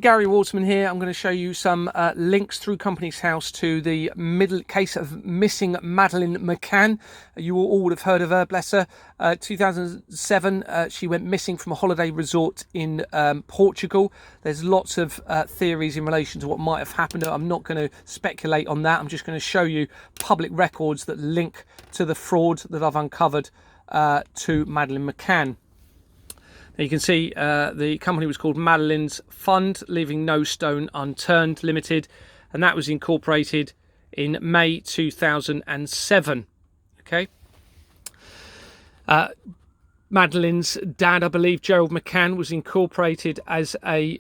Gary Waterman here. I'm going to show you some links through Companies House to the case of missing Madeleine McCann. You all would have heard of her, bless her. 2007, she went missing from a holiday resort in Portugal. There's lots of theories in relation to what might have happened. I'm not going to speculate on that. I'm just going to show you public records that link to the fraud that I've uncovered to Madeleine McCann. Now you can see the company was called Madeleine's Fund, Leaving No Stone Unturned Limited, and that was incorporated in May 2007. Okay. Madeleine's dad, I believe, Gerald McCann, was incorporated as a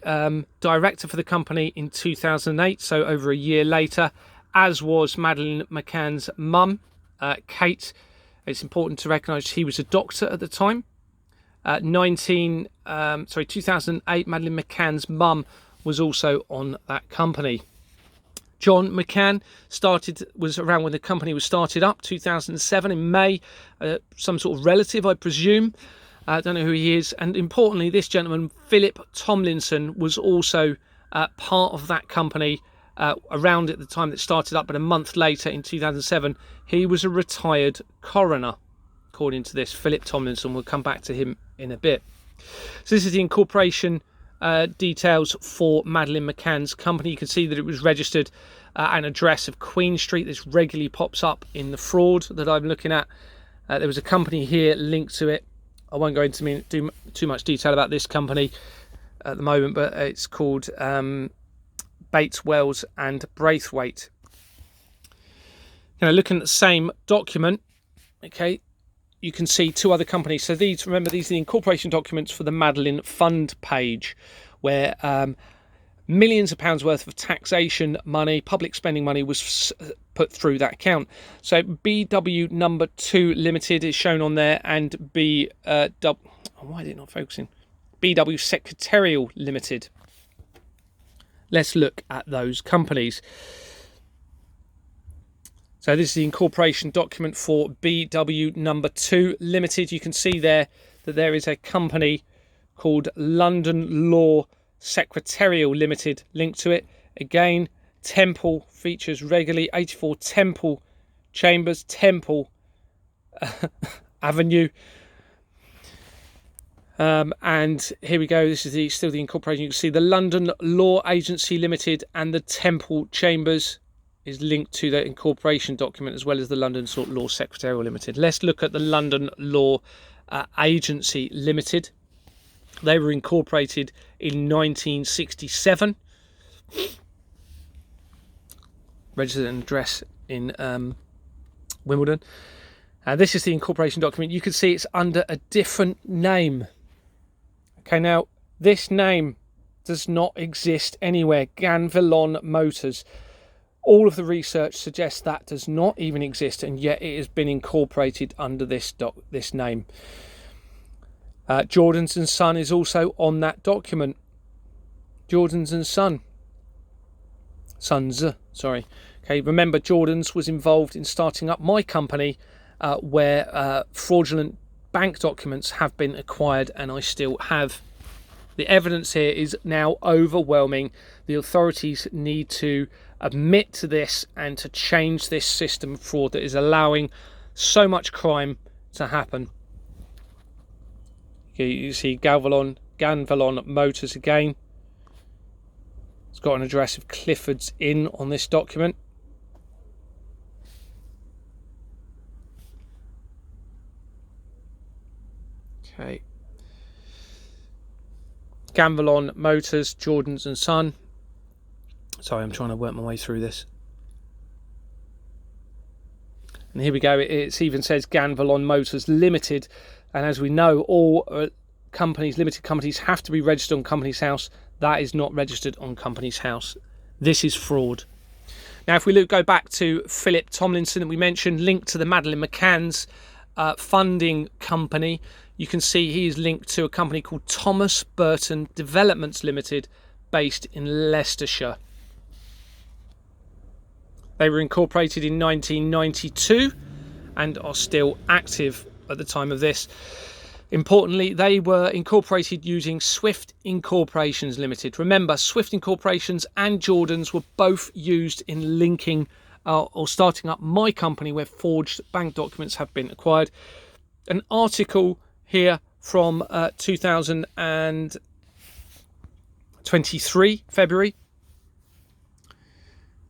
director for the company in 2008, so over a year later, as was Madeleine McCann's mum, Kate. It's important to recognise he was a doctor at the time. 2008, Madeleine McCann's mum was also on that company. John McCann was around when the company was started up, 2007 in May. Some sort of relative, I presume. I don't know who he is. And importantly, this gentleman, Philip Tomlinson, was also part of that company around at the time that started up, but a month later in 2007, he was a retired coroner. According to this, Philip Tomlinson, we'll come back to him in a bit. So this is the incorporation details for Madeleine McCann's company. You can see that it was registered at an address of Queen Street. This regularly pops up in the fraud that I'm looking at. There was a company here linked to it. I won't go into too much detail about this company at the moment, but it's called Bates, Wells and Braithwaite. Looking at the same document, okay, you can see two other companies. So these are the incorporation documents for the Madeleine Fund page, where millions of pounds worth of taxation money, public spending money, was put through that account. So BW number 2 Limited is shown on there, and why is it not focusing? BW Secretarial Limited. Let's look at those companies. So this is the incorporation document for BW number 2 Limited. You can see there that there is a company called London Law Secretarial Limited linked to it. Again, Temple features regularly, 84 Temple Chambers, Temple Avenue. And here we go. This is still the incorporation. You can see the London Law Agency Limited and the Temple Chambers is linked to the incorporation document, as well as the London Law Secretarial Limited. Let's look at the London Law Agency Limited. They were incorporated in 1967. Registered an address in Wimbledon. This is the incorporation document. You can see it's under a different name. Okay, now this name does not exist anywhere. Ganvilon Motors. All of the research suggests that does not even exist, and yet it has been incorporated under this name. Jordan's and Son is also on that document. Jordan's and Sons, sorry. Okay, remember Jordan's was involved in starting up my company, where fraudulent bank documents have been acquired, and I still have. The evidence here is now overwhelming. The authorities need to admit to this and to change this system of fraud that is allowing so much crime to happen. You see Ganvilon Motors again. It's got an address of Clifford's Inn on this document. Okay. Ganvilon Motors, Jordan's and Son. Sorry, I'm trying to work my way through this. And here we go. It even says Ganvilon Motors Limited. And as we know, all limited companies have to be registered on Companies House. That is not registered on Companies House. This is fraud. Now, if we go back to Philip Tomlinson that we mentioned, linked to the Madeleine McCann's funding company, you can see he is linked to a company called Thomas Burton Developments Limited, based in Leicestershire. They were incorporated in 1992 and are still active at the time of this. Importantly, they were incorporated using Swift Incorporations Limited. Remember, Swift Incorporations and Jordan's were both used in linking or starting up my company where forged bank documents have been acquired. An article here from 2023, February.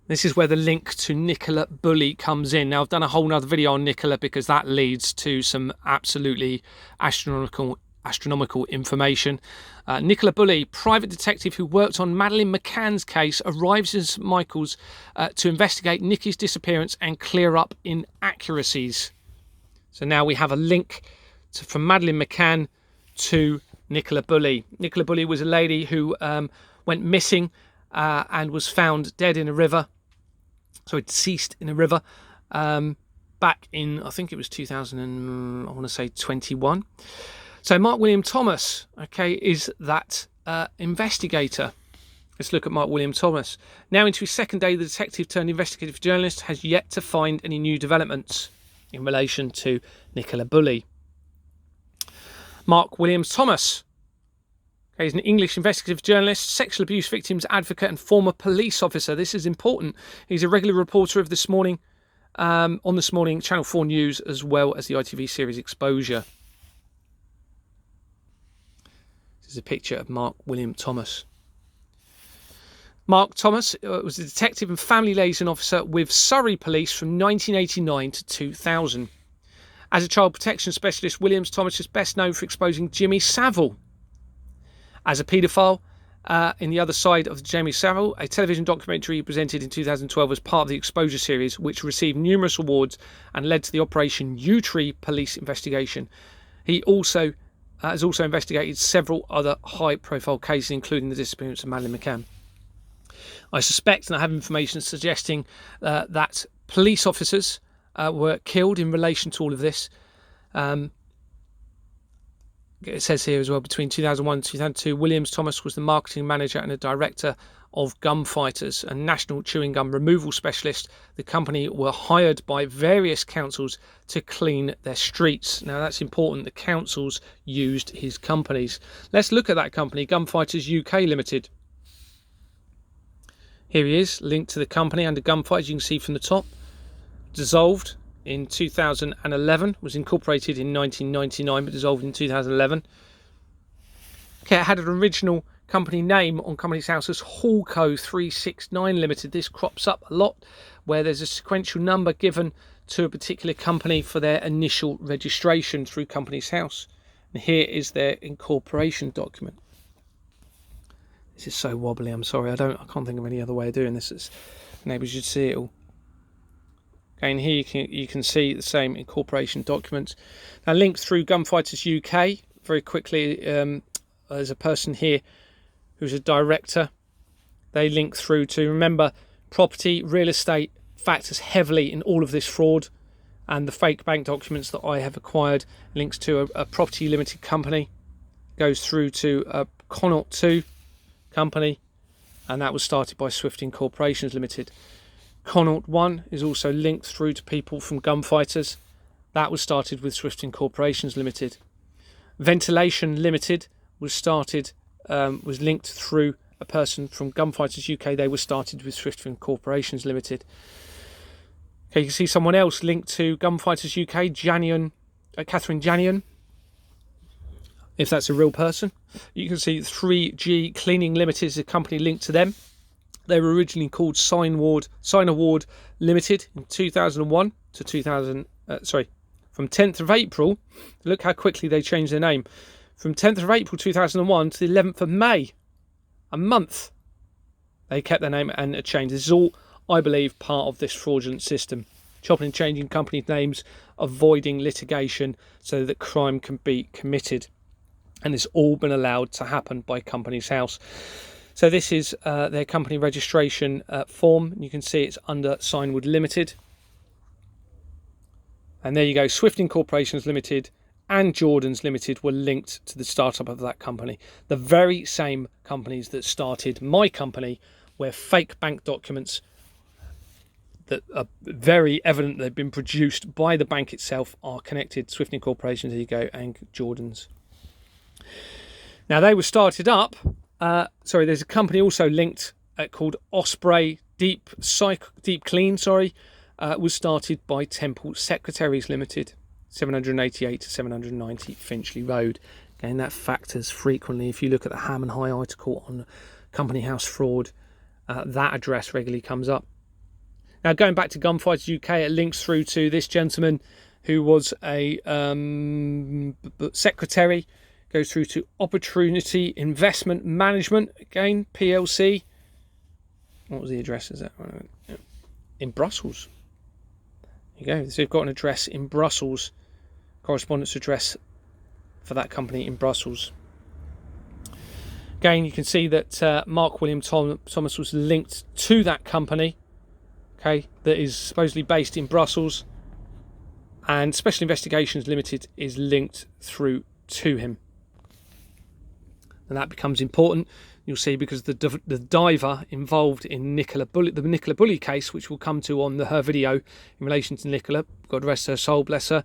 This is where the link to Nicola Bulley comes in. Now, I've done a whole nother video on Nicola because that leads to some absolutely astronomical information. Nicola Bulley, private detective who worked on Madeleine McCann's case, arrives in St Michael's to investigate Nikki's disappearance and clear up inaccuracies. So now we have a link from Madeleine McCann to Nicola Bulley. Nicola Bulley was a lady who went missing and was found dead in a river. So deceased in a river back in, I think it was 21. So Mark William Thomas, okay, is that investigator. Let's look at Mark William Thomas. Now into his second day, the detective turned investigative journalist has yet to find any new developments in relation to Nicola Bulley. Mark Williams Thomas. He's an English investigative journalist, sexual abuse victims advocate and former police officer. This is important. He's a regular reporter of This Morning, on This Morning, Channel 4 News, as well as the ITV series Exposure. This is a picture of Mark William Thomas. Mark Thomas was a detective and family liaison officer with Surrey Police from 1989 to 2000. As a child protection specialist, Williams Thomas is best known for exposing Jimmy Savile as a paedophile. In the other side of Jamie Savile, a television documentary presented in 2012 as part of the Exposure series, which received numerous awards and led to the Operation U-Tree police investigation. He also has also investigated several other high-profile cases, including the disappearance of Madeleine McCann. I suspect, and I have information suggesting that police officers were killed in relation to all of this. It says here as well, between 2001 and 2002, Williams Thomas was the marketing manager and a director of Gunfighters, a national chewing gum removal specialist. The company were hired by various councils to clean their streets. Now, that's important. The councils used his companies. Let's look at that company, Gunfighters UK Limited. Here he is, linked to the company under Gunfighters. You can see from the top. Dissolved in 2011, was incorporated in 1999 but dissolved in 2011. Okay, it had an original company name on Companies House as Hallco 369 Limited. This crops up a lot where there's a sequential number given to a particular company for their initial registration through Companies House. And here is their incorporation document. This is so wobbly, I'm sorry, I can't think of any other way of doing this. Maybe you should see it all. And here you can see the same incorporation documents. Now, linked through Gunfighters UK, very quickly, there's a person here who's a director. They link through to, remember, property, real estate factors heavily in all of this fraud, and the fake bank documents that I have acquired links to a property limited company, goes through to a Connaught 2 company, and that was started by Swift Incorporations Limited. Connaught 1 is also linked through to people from Gunfighters. That was started with Swift Incorporations Limited. Ventilation Limited was started, was linked through a person from Gunfighters UK. They were started with Swift Incorporations Limited. Okay, you can see someone else linked to Gunfighters UK, Catherine Janion, if that's a real person. You can see 3G Cleaning Limited is a company linked to them. They were originally called Sign Award Limited in 2001 to from 10th of April. Look how quickly they changed their name. From 10th of April 2001 to the 11th of May, a month, they kept their name and a change. This is all, I believe, part of this fraudulent system. Chopping and changing company names, avoiding litigation so that crime can be committed. And it's all been allowed to happen by Companies House. So this is their company registration form. You can see it's under Signwood Limited. And there you go. Swift Incorporations Limited and Jordan's Limited were linked to the startup of that company. The very same companies that started my company, where fake bank documents that are very evident they've been produced by the bank itself are connected. Swift Corporation, there you go, and Jordan's. Now, they were started up, there's a company also linked called Osprey Deep Clean, was started by Temple Secretaries Limited, 788 to 790 Finchley Road. Again, that factors frequently. If you look at the Harman High article on company house fraud, that address regularly comes up. Now, going back to Gunfighters UK, it links through to this gentleman who was a secretary, goes through to Opportunity Investment Management, again, PLC. What was the address? Is that in Brussels? There you go. So you've got an address in Brussels, correspondence address for that company in Brussels. Again, you can see that Mark William Thomas was linked to that company, okay, that is supposedly based in Brussels, and Special Investigations Limited is linked through to him. And that becomes important, you'll see, because the diver involved in the Nicola Bulley case, which we'll come to on her video in relation to Nicola, God rest her soul, bless her,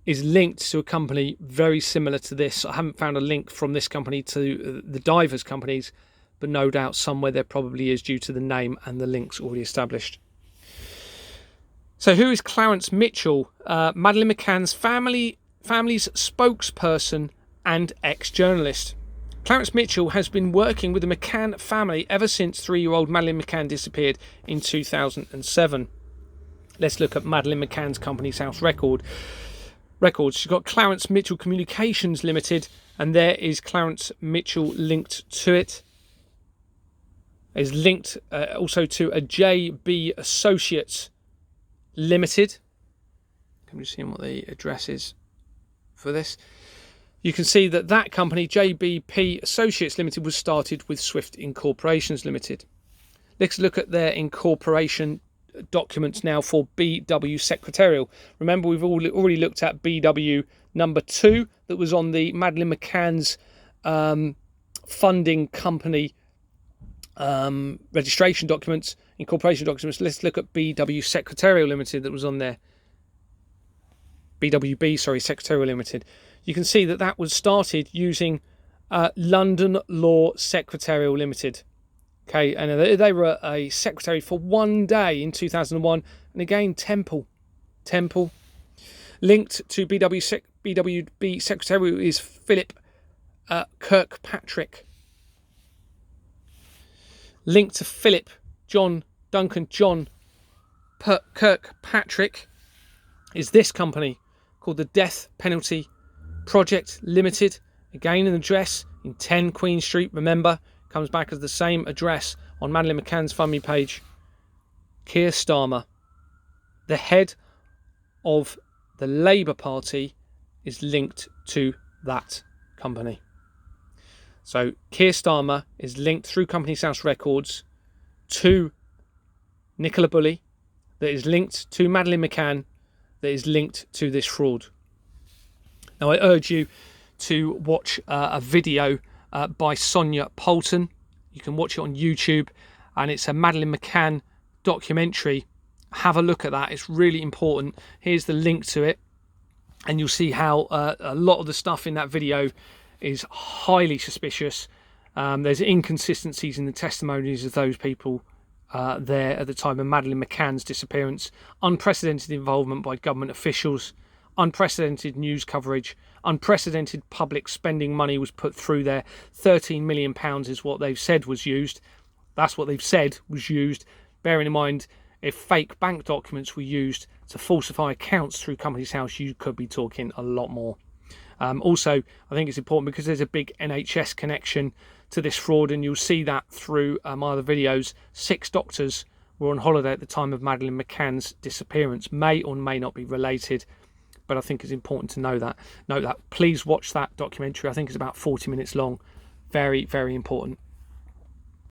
is linked to a company very similar to this. I haven't found a link from this company to the divers companies, but no doubt somewhere there probably is, due to the name and the links already established. So who is Clarence Mitchell? Madeleine McCann's family's spokesperson and ex-journalist. Clarence Mitchell has been working with the McCann family ever since 3-year-old Madeleine McCann disappeared in 2007. Let's look at Madeleine McCann's company's house records. She's got Clarence Mitchell Communications Limited, and there is Clarence Mitchell linked to it. Is linked also to a JB Associates Limited. I'm just seeing what the address is for this. You can see that company, JBP Associates Limited, was started with Swift Incorporations Limited. Let's look at their incorporation documents now for BW Secretarial. Remember, we've already looked at BW number 2 that was on the Madeleine McCann's funding company registration documents, incorporation documents. Let's look at BW Secretarial Limited that was on there. BWB, Secretarial Limited. You can see that was started using London Law Secretarial Limited. Okay, and they were a secretary for one day in 2001. And again, Temple. Linked to BWB Secretarial is Philip Kirkpatrick. Linked to Philip John Kirkpatrick is this company called the Death Penalty Project Limited. Again, an address in 10 Queen Street. Remember, comes back as the same address on Madeleine McCann's family page. Keir Starmer, the head of the Labour Party, is linked to that company. So Keir Starmer is linked through Company's House Records to Nicola Bulley, that is linked to Madeleine McCann, that is linked to this fraud. Now, I urge you to watch a video by Sonia Poulton. You can watch it on YouTube, and it's a Madeleine McCann documentary. Have a look at that. It's really important. Here's the link to it, and you'll see how a lot of the stuff in that video is highly suspicious. There's inconsistencies in the testimonies of those people there at the time of Madeleine McCann's disappearance. Unprecedented involvement by government officials, unprecedented news coverage, unprecedented public spending money was put through there. £13 million is what they've said was used. That's what they've said was used. Bearing in mind, if fake bank documents were used to falsify accounts through Company's House, you could be talking a lot more. Also, I think it's important because there's a big NHS connection to this fraud, and you'll see that through my other videos. 6 doctors were on holiday at the time of Madeleine McCann's disappearance. May or may not be related, but I think it's important to know that. Please watch that documentary. I think it's about 40 minutes long. Very, very important.